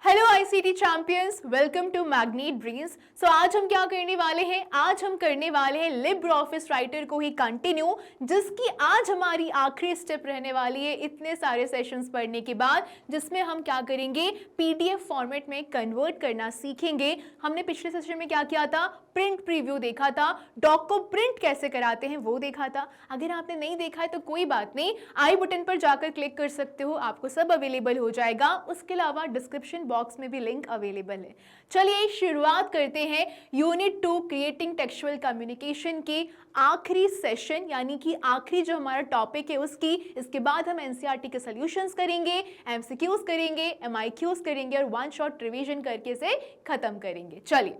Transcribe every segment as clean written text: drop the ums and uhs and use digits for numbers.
Hello ICT champions, welcome to Magnet Brains. So आज हम क्या करने वाले हैं? आज हम करने वाले हैं लिब्रे ऑफिस राइटर को ही कंटिन्यू, जिसकी आज हमारी आखिरी स्टेप रहने वाली है इतने सारे सेशंस पढ़ने के बाद, जिसमें हम क्या करेंगे, पीडीएफ फॉर्मेट में कन्वर्ट करना सीखेंगे। हमने पिछले सेशन में क्या किया था? प्रिंट प्रीव्यू देखा था, डॉक को प्रिंट कैसे कराते हैं वो देखा था। अगर आपने नहीं देखा है तो कोई बात नहीं, आई बटन पर जाकर क्लिक कर सकते हो, आपको सब अवेलेबल हो जाएगा। उसके अलावा डिस्क्रिप्शन बॉक्स में भी लिंक अवेलेबल है। चलिए शुरुआत करते हैं यूनिट 2 क्रिएटिंग टेक्सचुअल कम्युनिकेशन की आखिरी सेशन, यानी कि आखिरी जो हमारा टॉपिक है उसकी। इसके बाद हम एनसीईआरटी के सॉल्यूशंस करेंगे, एमसीक्यूज करेंगे, एमआईक्यूज करेंगे और वन शॉट रिवीजन करके इसे खत्म करेंगे। चलिए,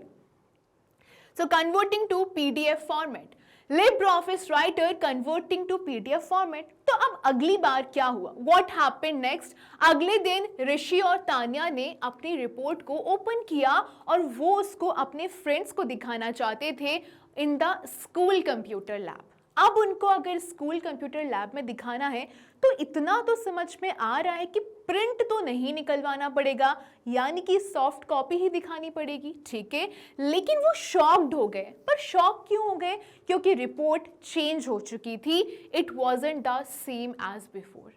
so converting to PDF format, LibreOffice Writer converting to PDF format। तो अब अगली बार क्या हुआ? What happened next? अगले दिन ऋषि और तान्या ने अपनी रिपोर्ट को ओपन किया और वो उसको अपने फ्रेंड्स को दिखाना चाहते थे in the school computer lab. अब उनको अगर स्कूल कंप्यूटर लैब में दिखाना है तो इतना तो समझ में आ रहा है कि प्रिंट तो नहीं निकलवाना पड़ेगा, यानी कि सॉफ्ट कॉपी ही दिखानी पड़ेगी, ठीक है। लेकिन वो शॉक्ड हो गए। पर शॉक क्यों हो गए? क्योंकि रिपोर्ट चेंज हो चुकी थी। It wasn't the same as before.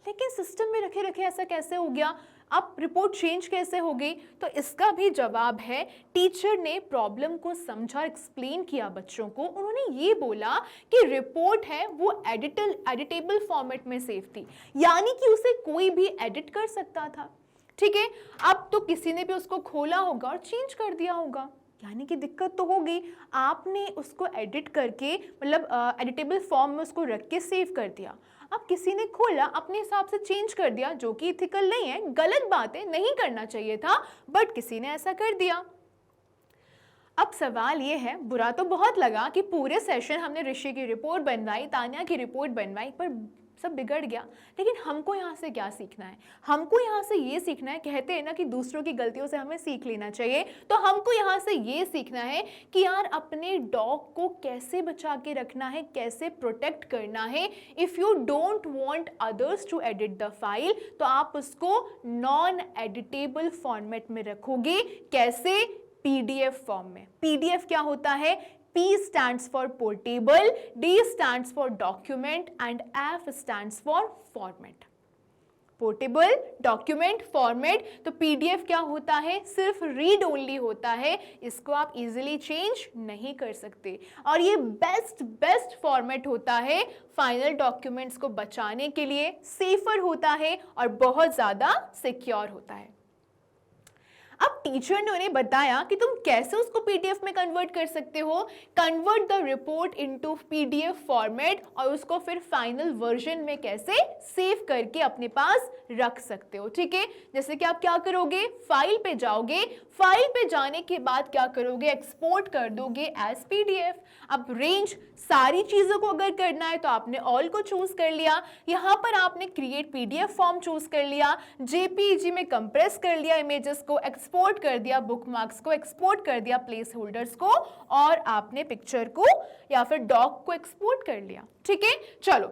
लेकिन सिस्टम में रखे रखे ऐसा कैसे हो गया? अब रिपोर्ट चेंज कैसे हो गई? तो इसका भी जवाब है, टीचर ने प्रॉब्लम को समझा, एक्सप्लेन किया बच्चों को। उन्होंने ये बोला कि रिपोर्ट है वो एडिटेबल फॉर्मेट में सेव थी, यानी कि उसे कोई भी एडिट कर सकता था, ठीक है। अब तो किसी ने भी उसको खोला होगा और चेंज कर दिया होगा, यानी कि दिक्कत तो होगी। आपने उसको एडिट करके, मतलब एडिटेबल फॉर्म में उसको रख के सेव कर दिया। अब किसी ने खोला, अपने हिसाब से चेंज कर दिया, जो कि इथिकल नहीं है, गलत बात है, नहीं करना चाहिए था, बट किसी ने ऐसा कर दिया। अब सवाल ये है, बुरा तो बहुत लगा कि पूरे सेशन हमने ऋषि की रिपोर्ट बनवाई, तान्या की रिपोर्ट बनवाई, पर सब बिगड़ गया। लेकिन हमको यहाँ से क्या सीखना है? हमको यहाँ से ये सीखना है, कहते हैं ना कि दूसरों की गलतियों से हमें सीख लेना चाहिए, तो हमको यहाँ से ये सीखना है कि यार अपने डॉग को कैसे बचा के रखना है, कैसे प्रोटेक्ट करना है। If you don't want others to edit the file, तो आप उसको नॉन एडिटेबल फॉर्मेट में रखोगे। कैसे? पीडीएफ फॉर्म में। पीडीएफ क्या होता है? P stands for portable, D stands for document and F stands for format। Portable, document, format. तो पीडीएफ क्या होता है? सिर्फ रीड ओनली होता है, इसको आप इजीली चेंज नहीं कर सकते। और ये बेस्ट फॉर्मेट होता है फाइनल डॉक्यूमेंट्स को बचाने के लिए, सेफर होता है और बहुत ज़्यादा सिक्योर होता है। अब टीचर ने उन्हें बताया कि तुम कैसे उसको पीडीएफ में कन्वर्ट कर सकते हो। Convert the report into PDF format, और उसको फिर फाइनल वर्जन में कैसे सेव करके अपने पास रख सकते हो, ठीक है। जैसे कि आप क्या करोगे, फाइल पे जाओगे, फाइल पे जाने के बाद क्या करोगे, एक्सपोर्ट कर दोगे एज पीडीएफ। अब रेंज, सारी चीज़ों को अगर करना है तो आपने ऑल को चूज कर लिया, यहाँ पर आपने क्रिएट पीडीएफ फॉर्म चूज कर लिया, जेपीईजी में कंप्रेस कर लिया इमेजेस को, एक्सपोर्ट कर दिया बुकमार्क्स को, एक्सपोर्ट कर दिया प्लेस होल्डर्स को, और आपने पिक्चर को या फिर डॉग को एक्सपोर्ट कर लिया, ठीक है। चलो,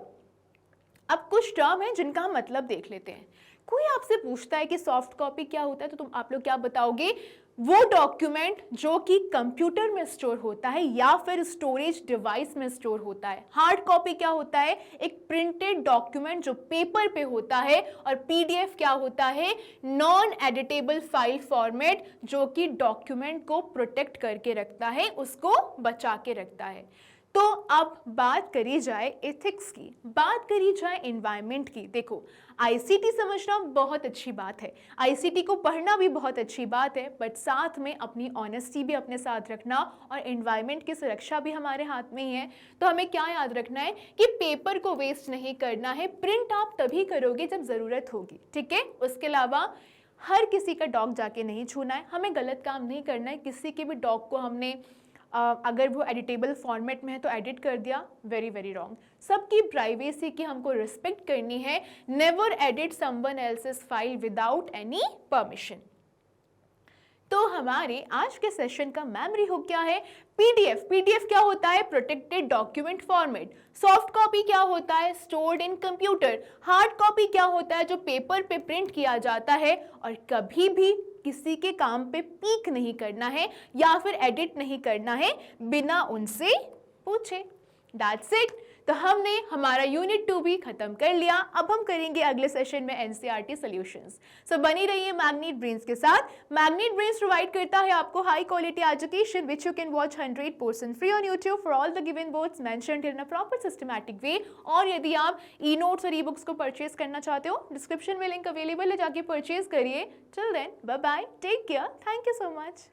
अब कुछ टर्म है जिनका हम मतलब देख लेते हैं। कोई आपसे पूछता है कि सॉफ्ट कॉपी क्या होता है, तो तुम आप लोग क्या बताओगे? वो डॉक्यूमेंट जो कि कंप्यूटर में स्टोर होता है या फिर स्टोरेज डिवाइस में स्टोर होता है। हार्ड कॉपी क्या होता है? एक प्रिंटेड डॉक्यूमेंट जो पेपर पे होता है। और पीडीएफ क्या होता है? नॉन एडिटेबल फाइल फॉर्मेट, जो कि डॉक्यूमेंट को प्रोटेक्ट करके रखता है, उसको बचा के रखता है। तो अब बात करी जाए एथिक्स की, बात करी जाए एनवायरनमेंट की। देखो, आईसीटी समझना बहुत अच्छी बात है, आईसीटी को पढ़ना भी बहुत अच्छी बात है, बट साथ में अपनी ऑनेस्टी भी अपने साथ रखना और एनवायरनमेंट की सुरक्षा भी हमारे हाथ में ही है। तो हमें क्या याद रखना है कि पेपर को वेस्ट नहीं करना है। प्रिंट आप तभी करोगे जब ज़रूरत होगी, ठीक है। उसके अलावा हर किसी का डॉग जाके नहीं छूना है, हमें गलत काम नहीं करना है। किसी के भी डॉग को हमने अगर वो एडिटेबल फॉर्मेट में है तो एडिट कर दिया, वेरी वेरी रॉन्ग। सबकी प्राइवेसी की हमको रिस्पेक्ट करनी है। Never edit someone else's file without any permission. तो हमारे आज के सेशन का मेमोरी हुक क्या है? पीडीएफ। पीडीएफ क्या होता है? Protected document format. Soft copy क्या होता है? Stored in computer. Hard copy क्या होता है? जो पेपर पे प्रिंट किया जाता है और कभी भी किसी के काम पे पीक नहीं करना है या फिर एडिट नहीं करना है बिना उनसे पूछे। That's it. तो हमने हमारा यूनिट 2 भी खत्म कर लिया। अब हम करेंगे अगले सेशन में एनसीईआरटी सॉल्यूशंस। सो बनी रहिए मैग्नेट ब्रेन्स के साथ। मैग्नेट ब्रेन्स प्रोवाइड करता है आपको high quality education which you can watch 100% free on YouTube for all the given words mentioned in a proper systematic way. और यदि आप ई नोट्स और ई बुक्स को परचेज करना चाहते हो, डिस्क्रिप्शन में लिंक अवेलेबल है, जाके परचेज करिए। Till then bye bye, take care, thank you so much.